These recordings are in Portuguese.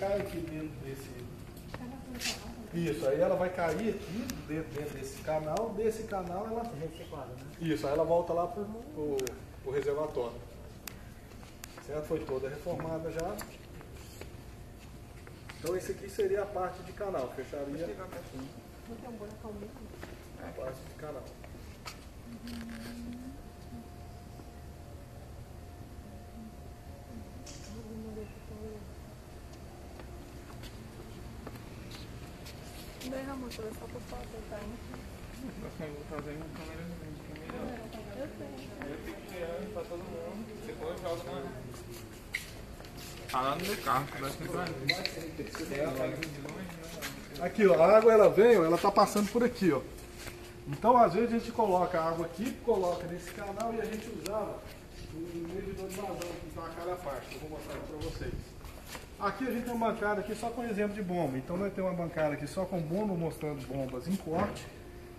cai aqui dentro desse... Isso, aí ela vai cair aqui dentro desse canal ela... Isso, aí ela volta lá pro reservatório. Certo? Foi toda reformada já. Então esse aqui seria a parte de canal, fecharia a parte de canal. Não, moça, é só por foto, tá? Nós vamos fazer uma câmera melhor. Eu sei. Eu fico tirando pra todo mundo. Depois joga na... Falando do carro, que vai comprar. Aqui, ó, a água ela vem, ela tá passando por aqui, ó. Então, às vezes a gente coloca a água aqui, coloca nesse canal e a gente usava um medidor de vazão, que está a cada parte. Eu vou mostrar para vocês. Aqui a gente tem uma bancada aqui só com exemplo de bomba. Então, nós temos uma bancada aqui só com bomba, mostrando bombas em corte.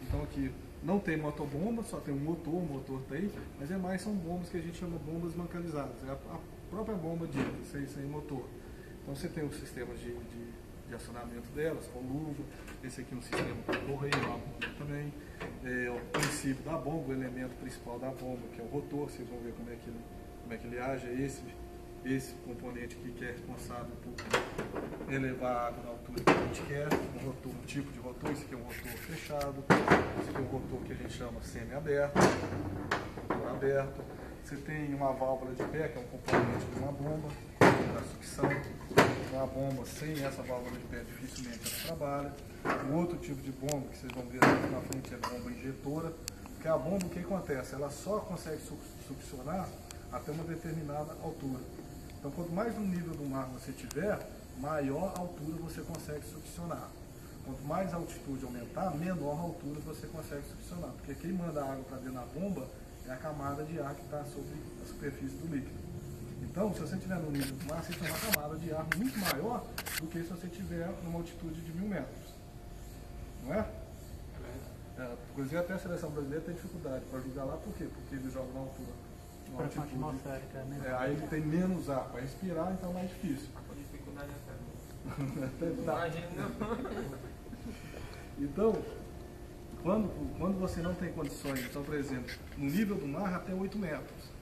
Então, aqui não tem motobomba, só tem um motor, o motor tem, mas é mais são bombas que a gente chama bombas bancalizadas. É a própria bomba de sem motor. Então, você tem os sistemas de acionamento delas, com luva. Esse aqui é um sistema para correio, uma bomba também. O princípio da bomba, o elemento principal da bomba, que é o rotor. Vocês vão ver como é que ele age. Esse componente aqui que é responsável por elevar a água na altura que a gente quer. Um tipo de rotor. Esse aqui é um rotor fechado. Esse aqui é um rotor que a gente chama semi-aberto. Rotor aberto. Você tem uma válvula de pé, que é um componente de uma bomba, da sucção. Uma bomba sem essa válvula de pé dificilmente ela trabalha. Um outro tipo de bomba que vocês vão ver aqui na frente é a bomba injetora, que é a bomba, o que acontece? Ela só consegue succionar até uma determinada altura. Então, quanto mais no nível do mar você tiver, maior altura você consegue succionar. Quanto mais a altitude aumentar, menor altura você consegue succionar. Porque quem manda a água para dentro da bomba é a camada de ar que está sobre a superfície do líquido. Então, se você estiver no nível do mar, você tem uma camada de ar muito maior do que se você estiver numa altitude de 1000 metros. Não é? Inclusive, até a seleção brasileira tem dificuldade para jogar lá, por quê? Porque eles jogam na altura. Pressão atmosférica, né? Aí ele tem menos ar para respirar, então é mais difícil. A dificuldade é Então, quando você não tem condições, então, por exemplo, no nível do mar até 8 metros.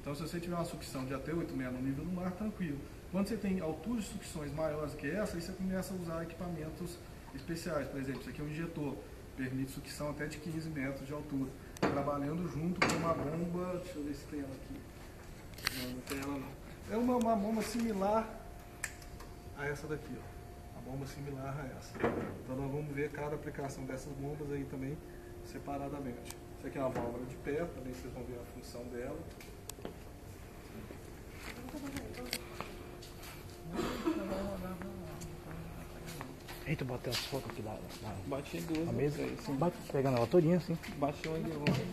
Então, se você tiver uma sucção de até 8 metros no nível do mar, tranquilo. Quando você tem alturas de sucções maiores que essa, aí você começa a usar equipamentos especiais. Por exemplo, isso aqui é um injetor, permite sucção até de 15 metros de altura, trabalhando junto com uma bomba, deixa eu ver se tem ela aqui. Não tem ela não. É uma bomba similar a essa daqui, ó. Uma bomba similar a essa. Então nós vamos ver cada aplicação dessas bombas aí também separadamente. Isso aqui é uma válvula de pé, também vocês vão ver a função dela. Eita, bateu as fotos aqui da Bati duas mesa. vezes, sim. Bate, pegando ela todinha, assim. Bati uma de longe.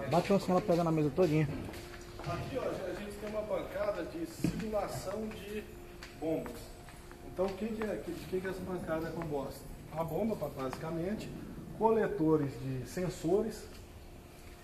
Bate assim, ela pega na mesa todinha. Aqui, ó, a gente tem uma bancada de simulação de bombas. Então, de que essa bancada é composta? A bomba, basicamente, coletores de sensores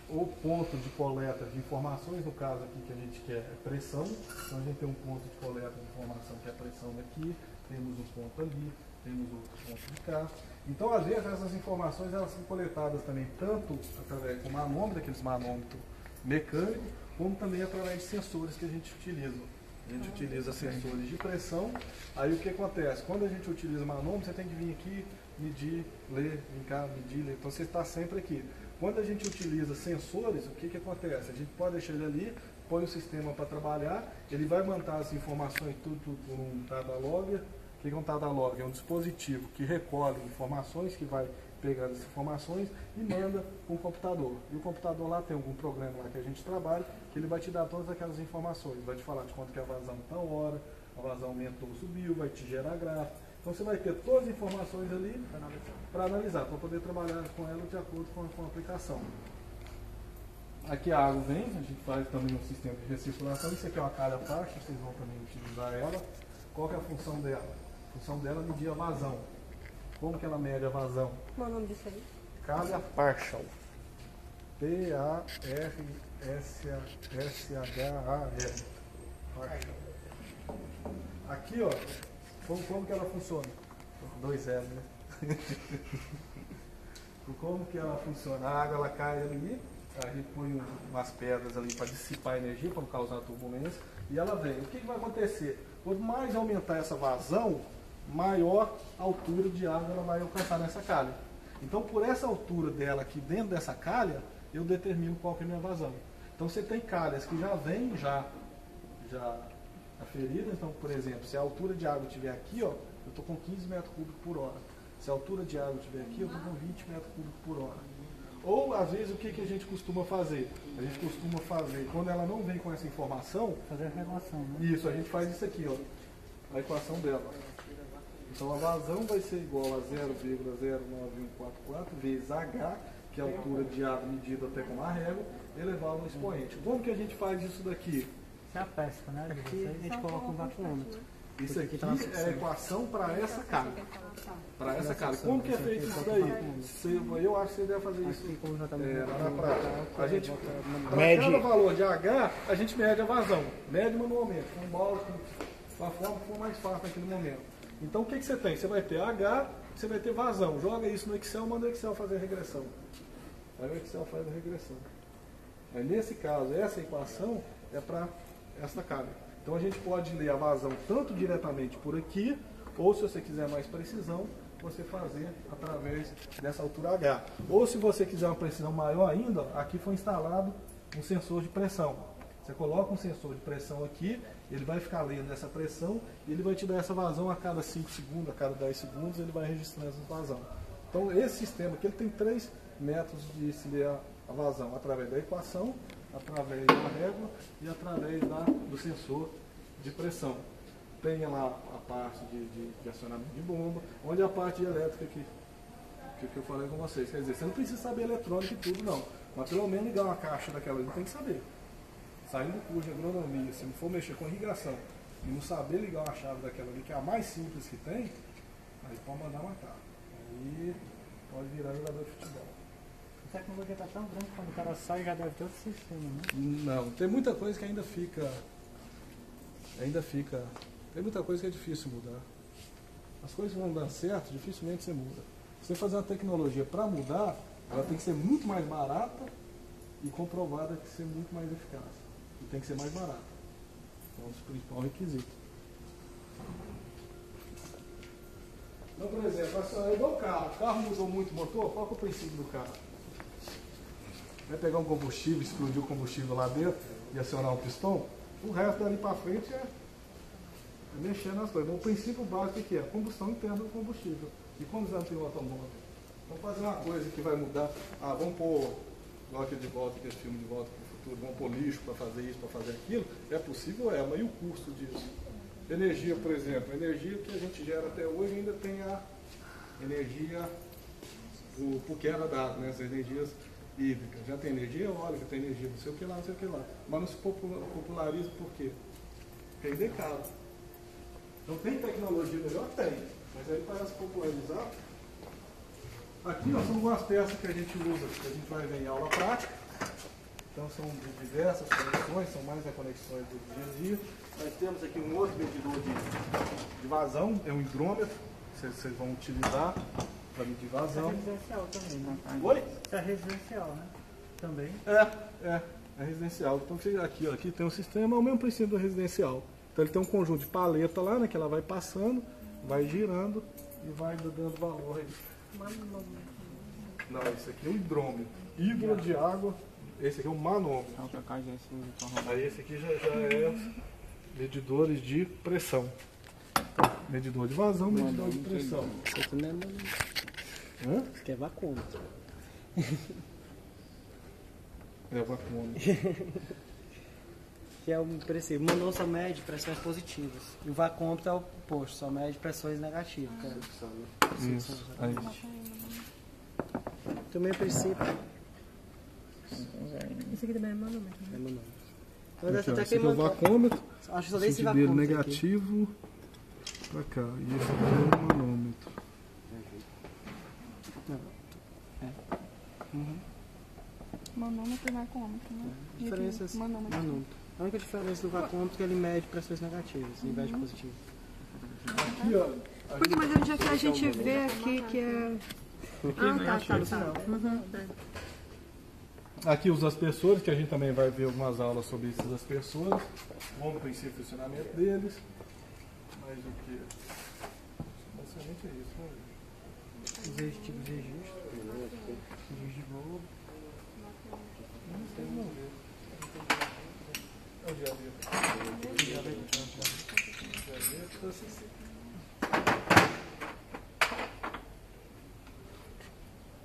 ou pontos de coleta de informações, no caso aqui que a gente quer é pressão. Então, a gente tem um ponto de coleta de informação que é a pressão daqui, temos um ponto ali, temos outro ponto de cá. Então, às vezes, essas informações elas são coletadas também tanto através do manômetro, aqueles manômetros mecânicos, como também através de sensores que a gente utiliza. A gente utiliza sensores de pressão. Aí o que acontece? Quando a gente utiliza manômetro, você tem que vir aqui, medir, ler, vir cá, medir, ler. Então você está sempre aqui. Quando a gente utiliza sensores, o que acontece? A gente pode deixar ele ali, põe o sistema para trabalhar, ele vai mandar as informações tudo por um data logger. O que é um data logger? É um dispositivo que recolhe informações, que vai pegando as informações e manda para um computador. E o computador lá tem algum programa lá que a gente trabalha, que ele vai te dar todas aquelas informações, vai te falar de quanto que é a vazão está a hora, a vazão aumentou ou subiu, vai te gerar gráfico. Então você vai ter todas as informações ali para analisar, para poder trabalhar com ela de acordo com a aplicação. Aqui a água vem, a gente faz também um sistema de recirculação. Isso aqui é uma calha baixa, vocês vão também utilizar ela. Qual que é a função dela? A função dela é medir a vazão. Como que ela mede a vazão? Qual é o nome disso aí? Calha partial. P-A-R-S-H-A-L. Partial. Aqui, ó, Como que ela funciona? 2 0, né? Como que ela funciona? A água ela cai ali, a gente põe umas pedras ali para dissipar a energia, para não causar turbulência, e ela vem. O que vai acontecer? Quanto mais aumentar essa vazão, maior altura de água ela vai alcançar nessa calha. Então, por essa altura dela aqui dentro dessa calha, eu determino qual que é a minha vazão. Então, você tem calhas que já vêm já aferidas. Então, por exemplo, se a altura de água estiver aqui, ó, eu estou com 15 metros cúbicos por hora. Se a altura de água estiver aqui, eu estou com 20 metros cúbicos por hora. Ou, às vezes, o que a gente costuma fazer? A gente costuma fazer, quando ela não vem com essa informação... Fazer a regulação, né? Isso, a gente faz isso aqui, ó. A equação dela. Então, a vazão vai ser igual a 0,09144 vezes H, que é a altura de água medida até com uma régua, elevado ao expoente. Como que a gente faz isso daqui? Isso é a pesca, né? De vocês, a gente coloca um vacômetro. Isso aqui é a equação para essa calha. Para essa calha. Como que é feito isso daí? Eu acho que você deve fazer isso na prática. A gente, para cada valor de H, a gente mede a vazão. Mede manualmente, com bola, com a forma que for mais fácil naquele momento. Então o que você tem? Você vai ter H, você vai ter vazão. Joga isso no Excel, manda o Excel fazer a regressão. Aí o Excel faz a regressão. Aí, nesse caso, essa equação é para essa calha. Então a gente pode ler a vazão tanto diretamente por aqui, ou se você quiser mais precisão, você fazer através dessa altura H. Ou se você quiser uma precisão maior ainda, aqui foi instalado um sensor de pressão. Você coloca um sensor de pressão aqui, ele vai ficar lendo essa pressão e ele vai te dar essa vazão a cada 5 segundos, a cada 10 segundos, ele vai registrando essa vazão. Então esse sistema aqui ele tem 3 métodos de se ler a vazão, através da equação, através da régua e através do sensor de pressão. Tem lá a parte de acionamento de bomba, onde a parte elétrica que eu falei com vocês. Quer dizer, você não precisa saber eletrônica e tudo não, mas pelo menos ligar uma caixa daquela ali tem que saber. Saindo do curso de agronomia, se não for mexer com irrigação e não saber ligar uma chave daquela ali, que é a mais simples que tem, aí pode mandar matar. Aí pode virar jogador de futebol. A tecnologia está tão grande que quando o cara sai já deve ter outro sistema, né? Não, tem muita coisa que ainda fica. Tem muita coisa que é difícil mudar. As coisas vão dar certo, dificilmente você muda. Se você fazer uma tecnologia para mudar, ela tem que ser muito mais barata e comprovada que ser muito mais eficaz. E tem que ser mais barata. Então, esse é o principal requisito. Então, por exemplo, é igual o carro mudou muito o motor, qual que é o princípio do carro? Vai pegar um combustível, explodir o combustível lá dentro e acionar um pistão, o resto dali para frente é mexer nas coisas. O princípio básico que é a combustão interna do combustível. E quando já tem o automóvel? Vamos fazer uma coisa que vai mudar. Vamos pôr, igual aquele de volta, aquele filme de volta para o futuro, vamos pôr lixo para fazer isso, para fazer aquilo. É possível? É, mas e o custo disso? Energia, por exemplo, a energia que a gente gera até hoje ainda tem a energia por queda d'água, né? As energias hídricas. Já tem energia eólica, tem energia não sei o que lá, não sei o que lá. Mas não se populariza por quê? Porque é caro. Então tem tecnologia melhor? Tem. Mas aí para se popularizar. Aqui ó, são algumas peças que a gente usa, que a gente vai ver em aula prática. Então são de diversas conexões, são mais as conexões do dia a dia. Nós temos aqui um outro medidor de vazão, é um hidrômetro, que vocês vão utilizar para medir vazão. É residencial também, né? Oi? É residencial, né? Também. É residencial. Então aqui tem um sistema, é o mesmo princípio do residencial. Então ele tem um conjunto de paleta lá, né, que ela vai passando, vai girando e vai dando valor aí. Não, esse aqui é o hidrômetro. Hidro de água, esse aqui é o manômetro. Aí esse aqui já é medidores de pressão. Então, medidor de vazão, medidor de pressão. Isso não é manômetro. Hã? Isso aqui é vacômetro. É vacômetro. Que é o preciso. O manômetro só mede pressões positivas. E o vacômetro é o oposto, só mede pressões negativas. Isso. Aí. Também é princípio. Isso aqui também é manômetro. É manômetro. Aqui, ó, esse aqui é o vacômetro. Acho que só o tem esse sentido dele vacômetro negativo pra cá. E esse aqui é o manômetro. Manômetro e vacômetro, né? Diferenças. Manômetro. A única diferença do vacômetro é que ele mede pressões negativas em vez de positivas. Aqui, ó. Porque, mas onde é que a gente vê aqui que é... Aqui os aspersores, que a gente também vai ver algumas aulas sobre esses aspersores. Como o princípio de funcionamento deles. Mas o que? Basicamente é isso, né? Os tipos de registro. Registro de globo. Não sei, não ver. É o diabetes.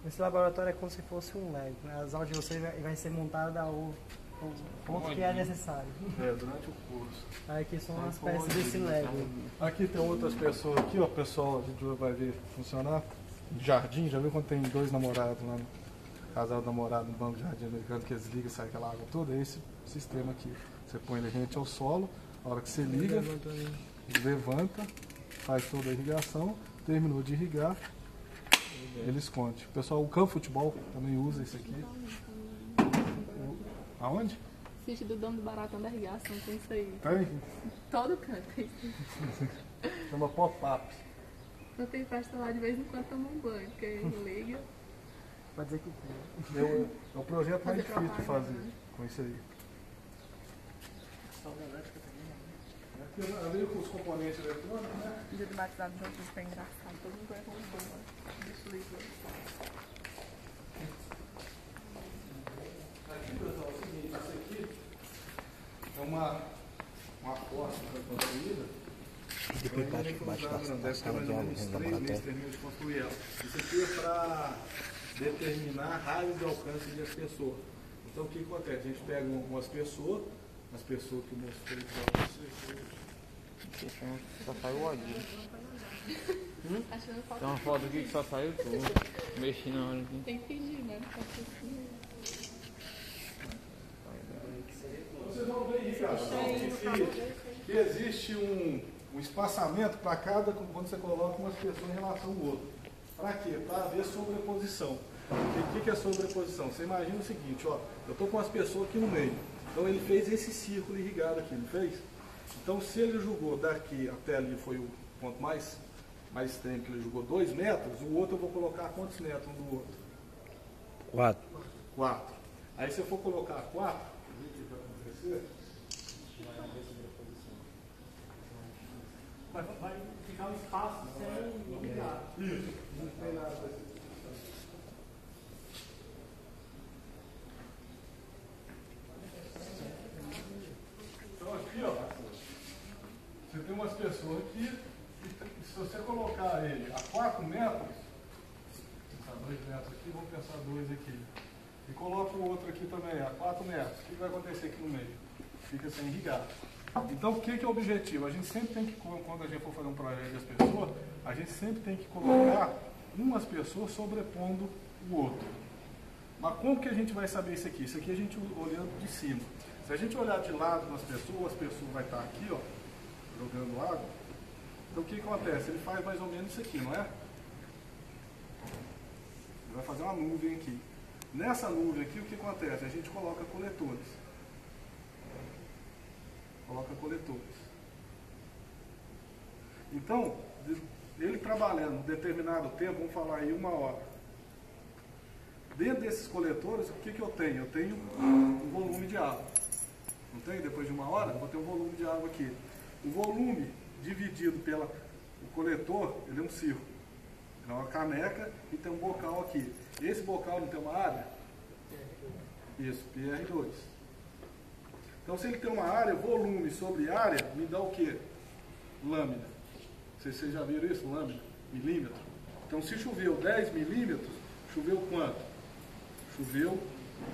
Esse laboratório é como se fosse um Lego, né? As aulas de vocês vai ser montada ao ponto que é necessário. Durante o curso. Aí aqui são as peças desse Lego. Aqui tem outras pessoas aqui, ó, pessoal, a gente vai ver funcionar. Jardim, já viu quando tem dois namorados lá no casal namorado no banco de jardim americano que eles ligam e sai aquela água toda? É esse sistema aqui. Você põe ele rente ao solo, a hora que você liga, levanta, faz toda a irrigação, terminou de irrigar, ele esconde. O pessoal, o campo de futebol também usa isso aqui. Aonde? Sítio do dono do Baratão da Irrigação, tem isso aí. Tem? Todo canto tem isso. Chama pop-up. Eu tenho festa lá de vez em quando tomar um banho, porque liga. Pode dizer que tem. É o projeto mais Fazer difícil de fazer propaganda. com isso aí. Aqui veio com os componentes eletrônicos, né? O dia do batizado dos outros foi engraçado. Todo mundo vai com um banho. Deixa eu ligar. Aqui, pessoal, é o seguinte, isso aqui é uma porta que foi construída. Depois bate da sala de aula, dentro do laboratório. De construir ela. Isso aqui é para determinar raios de alcance de aspersor. Então o que acontece? A gente pega um aspersor, as pessoas que eu mostrei para vocês. Só saiu o olhinho. Achando falta. Tem uma foto aqui que só saiu tudo. Mexi na hora aqui. Tem que pedir, né? Porque assim, Vocês vão ver aí, cara, que existe um espaçamento para cada, quando você coloca uma pessoa em relação ao outro. Para quê? Para haver sobreposição. O que é sobreposição? Você imagina o seguinte, ó, eu estou com as pessoas aqui no meio. Então ele fez esse círculo irrigado aqui, não fez? Então se ele jogou daqui até ali, foi o ponto mais extremo que ele jogou 2 metros, o outro eu vou colocar quantos metros um do outro? 4. 4. Aí se eu for colocar 4, o que vai acontecer? Vai ficar um espaço sem ligar. Isso, não tem nada desse. Então aqui, ó, você tem umas pessoas aqui, e se você colocar ele a 4 metros, pensar 2 metros aqui, vamos pensar 2 aqui, e coloca o outro aqui também a 4 metros, o que vai acontecer aqui no meio? Fica sem irrigar. Então, o que é o objetivo? A gente sempre tem que, quando a gente for fazer um projeto de aspersor, a gente sempre tem que colocar umas pessoas sobrepondo o outro. Mas como que a gente vai saber isso aqui? Isso aqui a gente olhando de cima. Se a gente olhar de lado nas pessoas, as pessoas vai estar aqui, ó, jogando água. Então, o que acontece? Ele faz mais ou menos isso aqui, não é? Ele vai fazer uma nuvem aqui. Nessa nuvem aqui, o que acontece? A gente coloca coletores. Coloca coletores. Então, ele trabalhando um determinado tempo, vamos falar aí 1 hora. Dentro desses coletores, o que eu tenho? Eu tenho um volume de água. Não tem? Depois de 1 hora, eu vou ter um volume de água aqui. O volume dividido pelo coletor, ele é um círculo. Ele é uma caneca e tem um bocal aqui. Esse bocal não tem uma área? Isso, PR2. Então, se ele tem uma área, volume sobre área, me dá o quê? Lâmina. Vocês já viram isso? Lâmina? Milímetro. Então, se choveu 10 milímetros, choveu quanto? Choveu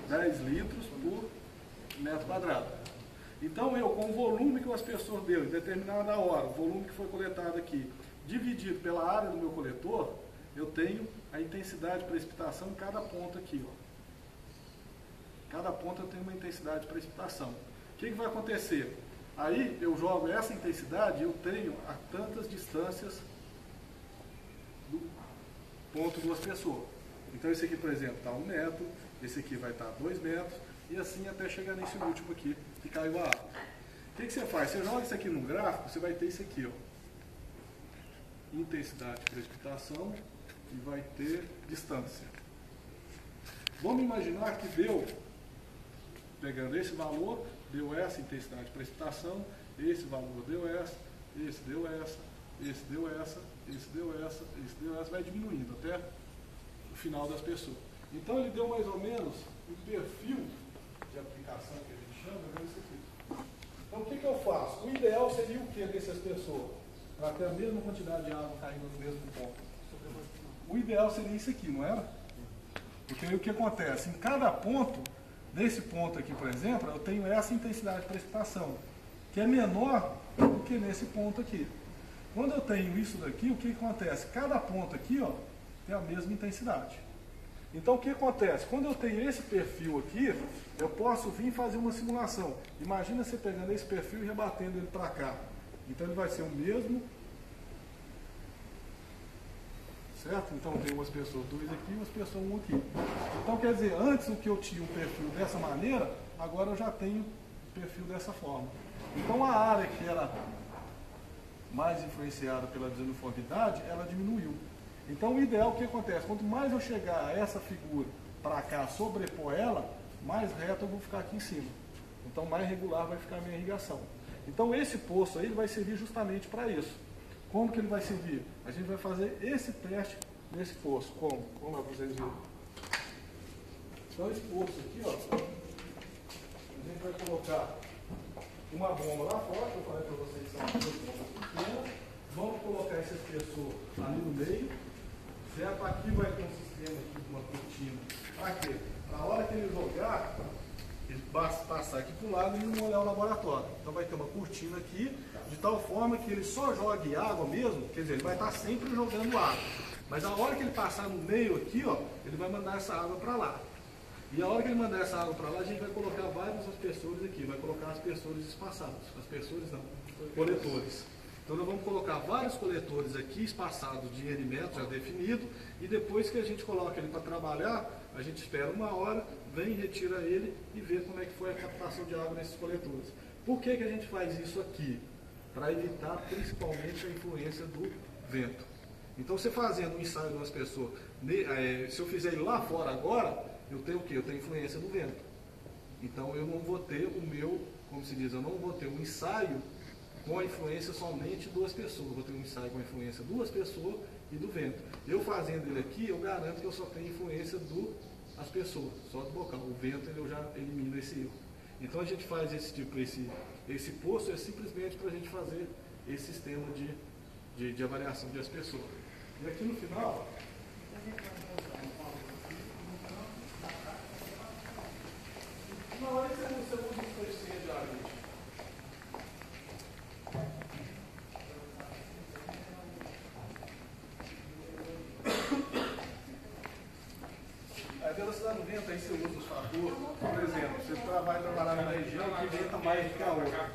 10 litros por metro quadrado. Então, eu, com o volume que o aspersor deu em determinada hora, o volume que foi coletado aqui, dividido pela área do meu coletor, eu tenho a intensidade de precipitação em cada ponta aqui, ó. Cada ponta eu tenho uma intensidade de precipitação. O que vai acontecer? Aí eu jogo essa intensidade e eu tenho a tantas distâncias do ponto do aspersor. Então esse aqui, por exemplo, está 1 metro, esse aqui vai estar 2 metros, e assim até chegar nesse último aqui, que caiu a água. O que você faz? Você joga isso aqui no gráfico, você vai ter isso aqui, ó. intensidade de precipitação e vai ter distância. Vamos imaginar que deu, pegando esse valor, deu essa intensidade de precipitação, esse valor deu essa, esse deu essa, esse deu essa, esse deu essa, esse deu essa, vai diminuindo até o final das pessoas. Então ele deu mais ou menos o perfil de aplicação que a gente chama, é esse aqui. Então o que eu faço? O ideal seria o que dessas pessoas? Para ter a mesma quantidade de água caindo no mesmo ponto. O ideal seria isso aqui, não era? Porque aí o que acontece? Em cada ponto, nesse ponto aqui, por exemplo, eu tenho essa intensidade de precipitação, que é menor do que nesse ponto aqui. Quando eu tenho isso daqui, o que acontece? Cada ponto aqui, ó, tem a mesma intensidade. Então o que acontece? Quando eu tenho esse perfil aqui, eu posso vir fazer uma simulação. Imagina você pegando esse perfil e rebatendo ele para cá. Então ele vai ser o mesmo. Certo? Então tem umas pessoas 2 aqui e umas pessoas 1 aqui. Então quer dizer, antes o que eu tinha um perfil dessa maneira, agora eu já tenho o perfil dessa forma. Então a área que era mais influenciada pela desuniformidade, ela diminuiu. Então o ideal, o que acontece? Quanto mais eu chegar a essa figura para cá, sobrepor ela, mais reto eu vou ficar aqui em cima. Então mais regular vai ficar a minha irrigação. Então esse poço aí ele vai servir justamente para isso. Como que ele vai servir? A gente vai fazer esse teste nesse poço. Como? Vamos lá para vocês verem. Então esse poço aqui, ó, a gente vai colocar uma bomba lá fora, que eu falei para vocês que são 2 bombas pequenas. Vamos colocar esse espessor ali no meio. Certo? Aqui vai ter um sistema aqui de uma cortina. Para quê? Para a hora que ele jogar, ele passar aqui para um lado e não olhar o laboratório. Então vai ter uma cortina aqui, de tal forma que ele só jogue água mesmo, quer dizer, ele vai estar sempre jogando água. Mas a hora que ele passar no meio aqui, ó, ele vai mandar essa água para lá. E a hora que ele mandar essa água para lá, a gente vai colocar vários aspersores aqui, vai colocar aspersores espaçados. Aspersores não, coletores. Então nós vamos colocar vários coletores aqui, espaçados de N metros, já definido, e depois que a gente coloca ele para trabalhar, a gente espera 1 hora, vem, retira ele e vê como é que foi a captação de água nesses coletores. Por que que a gente faz isso aqui? Para evitar principalmente a influência do vento. Então você fazendo um ensaio de umas pessoas, se eu fizer ele lá fora agora, eu tenho o quê? Eu tenho influência do vento. Então eu não vou ter o meu, como se diz, eu não vou ter um ensaio com a influência somente de 2 pessoas. Eu vou ter um ensaio com a influência de 2 pessoas e do vento. Eu fazendo ele aqui, eu garanto que eu só tenho influência das pessoas, só do bocal. O vento eu já elimino esse erro. Então a gente faz esse poço é simplesmente para a gente fazer esse sistema de avaliação de aspersor. E aqui no final, na hora que você usa um coisinha de água. A velocidade do vento, aí você usa os fatores. Por exemplo, você vai trabalhar numa região que venta mais do que a outra.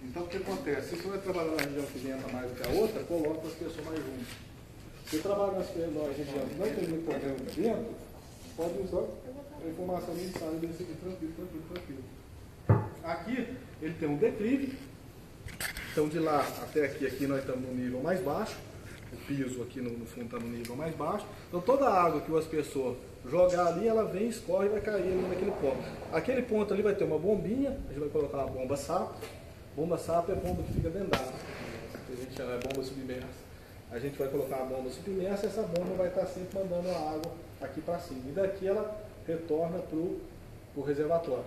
Então o que acontece? Se você vai trabalhar numa região que venta mais do que a outra, coloca as pessoas mais juntas. Se você trabalha numa região que não tem muito problema de vento, pode usar a informação de ensaio desse aqui, tranquilo. Aqui ele tem um declive. Então de lá até aqui nós estamos no nível mais baixo. O piso aqui no fundo está no nível mais baixo. Então toda a água que o aspersor jogar ali, ela vem, escorre e vai cair ali naquele ponto. Aquele ponto ali vai ter uma bombinha, a gente vai colocar uma bomba sapo. Bomba sapo é bomba que fica dentro d'água. A gente chama de bomba submersa. A gente vai colocar a bomba submersa e essa bomba vai estar sempre mandando a água aqui para cima. E daqui ela retorna para o reservatório.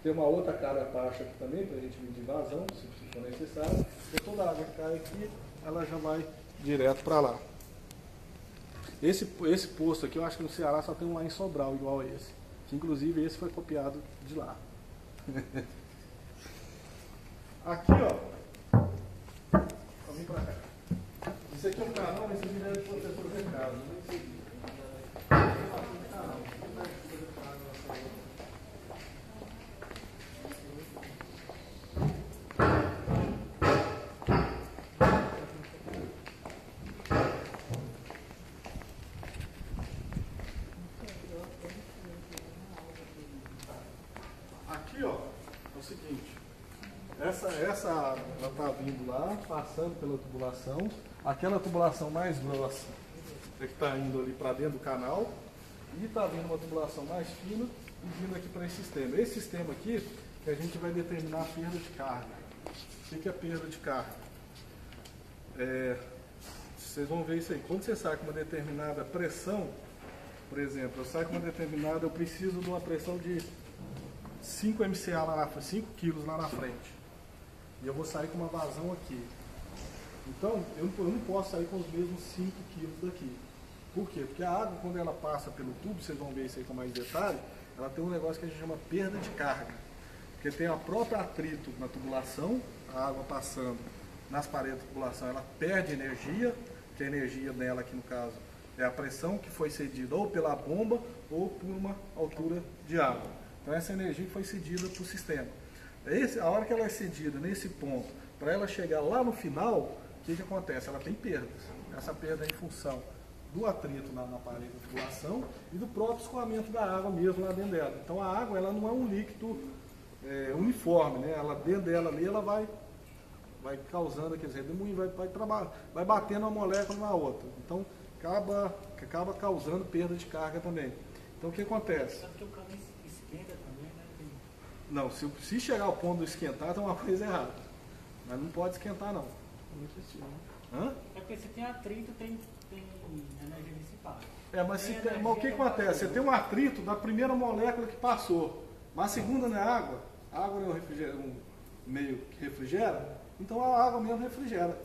Tem uma outra cara baixa aqui também, para a gente medir vazão, se for necessário. E toda a água que cai aqui, ela já vai direto para lá. Esse posto aqui, eu acho que no Ceará só tem um lá em Sobral igual a esse. Que inclusive esse foi copiado de lá. Aqui, ó. Vou vir pra cá. Isso aqui é um canal, mas esse vídeo é de professor de casa. Nem sei. Aqui, ó, é o seguinte. Essa água, ela está vindo lá, passando pela tubulação. Aquela tubulação mais grossa é que está indo ali para dentro do canal. E está vindo uma tubulação mais fina e vindo aqui para esse sistema. Esse sistema aqui que a gente vai determinar a perda de carga. O que é perda de carga? Vocês vão ver isso aí. Quando você sai com uma determinada pressão, por exemplo, eu saio com uma determinada, eu preciso de uma pressão de 5 MCA lá na frente, 5 quilos lá na frente. E eu vou sair com uma vazão aqui. Então, eu não posso sair com os mesmos 5 quilos daqui. Por quê? Porque a água, quando ela passa pelo tubo, vocês vão ver isso aí com mais detalhe, ela tem um negócio que a gente chama perda de carga. Porque tem a própria atrito na tubulação, a água passando nas paredes da tubulação, ela perde energia, que a energia dela aqui no caso é a pressão que foi cedida ou pela bomba ou por uma altura de água. Então essa energia foi cedida para o sistema. A hora que ela é cedida nesse ponto, para ela chegar lá no final, o que acontece? Ela tem perdas. Essa perda é em função do atrito na parede da tubulação e do próprio escoamento da água mesmo lá dentro dela. Então a água ela não é um líquido uniforme, né? Ela dentro dela ali ela vai causando, quer dizer, vai batendo uma molécula na outra. Então acaba causando perda de carga também. Então o que acontece? Sabe que o cano esquenta também, né? Não, se chegar ao ponto de esquentar, tem uma coisa errada. Mas não pode esquentar não. Hã? É porque se tem atrito, tem energia dissipada. Mas o que acontece? Você tem um atrito da primeira molécula que passou, mas a segunda não é água. A água não é um meio que refrigera, então a água mesmo refrigera.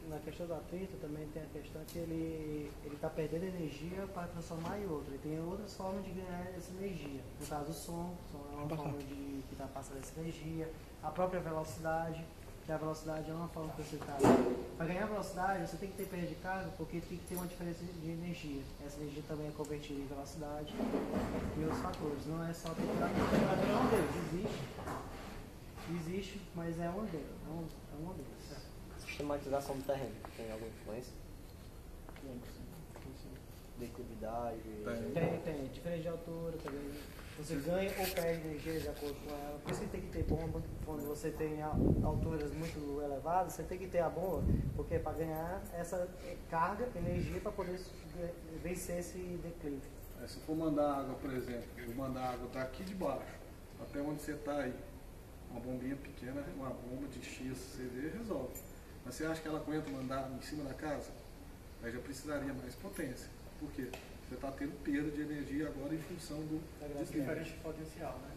Na questão do atrito também tem a questão que ele está perdendo energia para transformar em outra. Ele tem outras formas de ganhar essa energia. No caso, o som é uma forma de que está passando essa energia. A própria velocidade, que a velocidade é uma forma que você está. Para ganhar velocidade, você tem que ter perda de carga, porque tem que ter uma diferença de energia. Essa energia também é convertida em velocidade e outros fatores. Não é só temperatura. A temperatura é um deles. Existe, mas é um deles. É um deles. Sistematização do terreno tem alguma influência? Declividade? Tem. Diferente de altura também. Você ganha ou perde energia de acordo com ela. Por isso que tem que ter bomba. Quando você tem alturas muito elevadas, você tem que ter a bomba, porque para ganhar essa carga, energia, para poder vencer esse declive. Se for mandar água, por exemplo, eu mandar água daqui de baixo até onde você está aí, uma bombinha pequena, uma bomba de X, CV, resolve. Mas você acha que ela aguenta mandar em cima da casa? Aí já precisaria mais potência. Por quê? Você está tendo perda de energia agora em função do Diferente de potencial, né?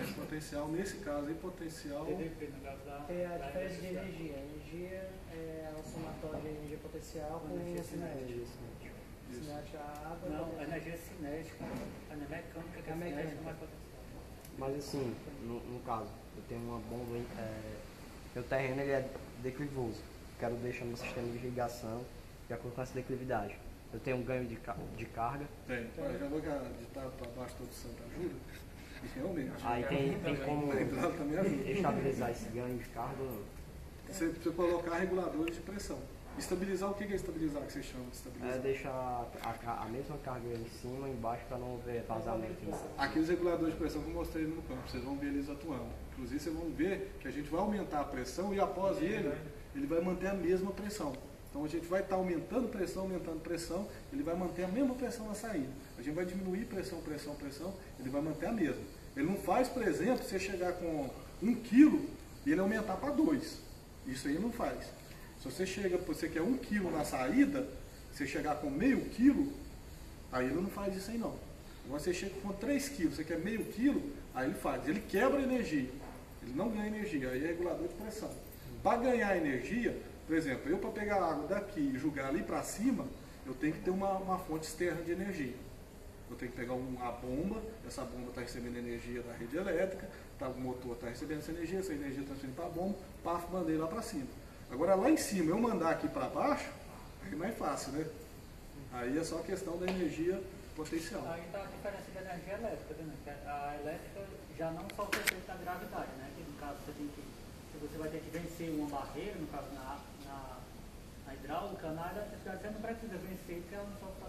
Esse potencial, nesse caso aí, potencial... É a diferença de energia. A energia é o somatório de energia potencial com energia cinética. Cinética, a água... Não, a energia cinética, a mecânica que é cinética mais potencial. Mas assim, no caso, eu tenho uma bomba, meu terreno ele é declivoso. Quero deixar meu sistema de irrigação de acordo com essa declividade. Eu tenho um ganho de carga. Tem. Eu já vou editar para baixo todo Santa Ajuda. E realmente. Aí tem como estabilizar esse ganho de carga? Você colocar reguladores de pressão. Estabilizar, o que é estabilizar que você chama de estabilizar? É deixar a mesma carga em cima e embaixo para não haver vazamento. Aqui os reguladores de pressão que eu mostrei no campo, vocês vão ver eles atuando. Inclusive vocês vão ver que a gente vai aumentar a pressão e após ele vai manter a mesma pressão. Então a gente vai estar aumentando pressão, ele vai manter a mesma pressão na saída. A gente vai diminuir pressão, ele vai manter a mesma. Ele não faz, por exemplo, você chegar com 1 kg e ele aumentar para 2. Isso aí não faz. Se você quer 1 kg na saída, você chegar com meio quilo, aí ele não faz isso aí não. Agora você chega com 3 kg, você quer meio quilo, aí ele faz. Ele quebra energia, ele não ganha energia, aí é regulador de pressão. Para ganhar energia, por exemplo, eu para pegar a água daqui e jogar ali para cima, eu tenho que ter uma fonte externa de energia. Eu tenho que pegar a bomba, essa bomba está recebendo energia da rede elétrica, o motor está recebendo essa energia está transferindo para a bomba, mandei lá para cima. Agora lá em cima, eu mandar aqui para baixo, aí é mais fácil, né? Aí é só a questão da energia potencial. Aí está a diferença da energia elétrica, né? A elétrica já não sofre efeito da gravidade, né? Que no caso você vai ter que vencer uma barreira, no caso na hidráulica, na eletricidade você não precisa vencer, porque ela não sofre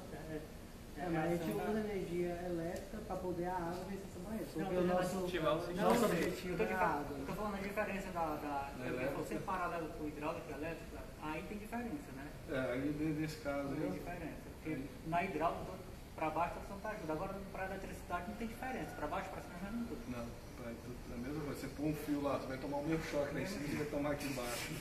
É, mas a gente usa energia elétrica para poder a água vencer essa barreira. Não, Porque o nosso ativar o sistema. nosso objetivo é a água. Eu tô falando a diferença se você paralelo com hidráulica e elétrica, aí tem diferença, né? Aí nesse caso Tem aí, diferença. Porque na hidráulica, para baixo a ação ajuda. Agora, para eletricidade não tem diferença. Para baixo, para cima já não muda. não, é a mesma coisa. Você põe um fio lá, você vai tomar o mesmo choque lá em cima e vai tomar aqui embaixo.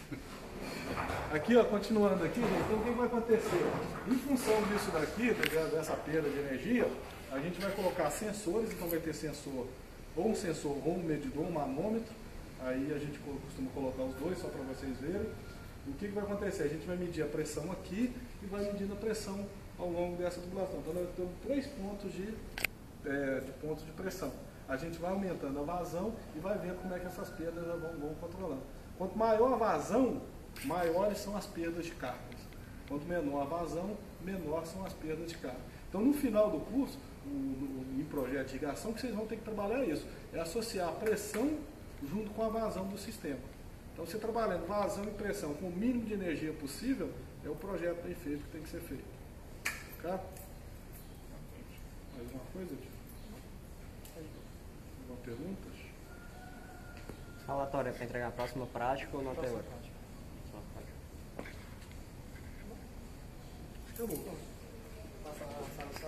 Aqui, ó, continuando aqui, gente, então o que vai acontecer? Em função disso daqui, dessa perda de energia, a gente vai colocar sensores, então vai ter sensor, ou um sensor, ou um medidor, um manômetro, aí a gente costuma colocar os dois, só para vocês verem. E o que vai acontecer? A gente vai medir a pressão aqui e vai medindo a pressão ao longo dessa tubulação. Então nós temos 3 pontos de pressão. A gente vai aumentando a vazão e vai vendo como é que essas perdas vão controlando. Quanto maior a vazão, maiores são as perdas de cargas. Quanto menor a vazão, menor são as perdas de carga. Então, no final do curso, em projeto de irrigação, que vocês vão ter que trabalhar isso, é associar a pressão junto com a vazão do sistema. Então, você trabalhando vazão e pressão com o mínimo de energia possível, é o projeto bem feito que tem que ser feito. Ok? Mais uma coisa, tio? Alguma perguntas? Relatório é para entregar a próxima prática ou na teórica? Acabou. Passa a sala só